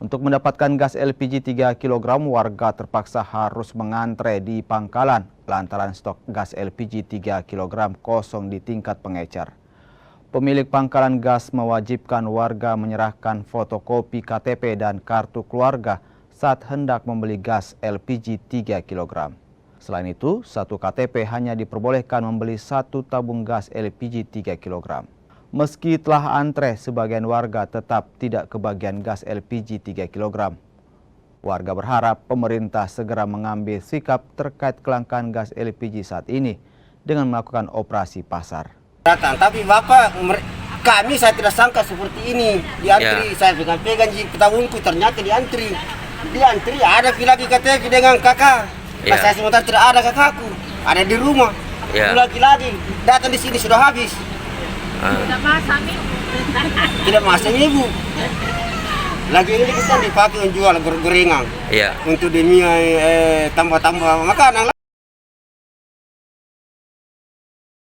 Untuk mendapatkan gas LPG 3 kg, warga terpaksa harus mengantre di pangkalan lantaran stok gas LPG 3 kg kosong di tingkat pengecer. Pemilik pangkalan gas mewajibkan warga menyerahkan fotokopi KTP dan kartu keluarga saat hendak membeli gas LPG 3 kg. Selain itu, satu KTP hanya diperbolehkan membeli satu tabung gas LPG 3 kg. Meski telah antre, sebagian warga tetap tidak kebagian gas LPG 3 kg. Warga berharap pemerintah segera mengambil sikap terkait kelangkaan gas LPG saat ini dengan melakukan operasi pasar. Tapi Bapak, kami saya tidak sangka seperti ini. Diantri, saya pegang-pegang tabungku, ternyata diantri. Diantri, ada lagi KTP dengan kakak. Pas saya sementara tidak ada kakakku, ada di rumah. Lagi-lagi datang di sini sudah habis. Tidak masak nih. Tidak masak ibu. Lagi ini kita dipakai menjual gorengan. Untuk demi tambah-tambah makanan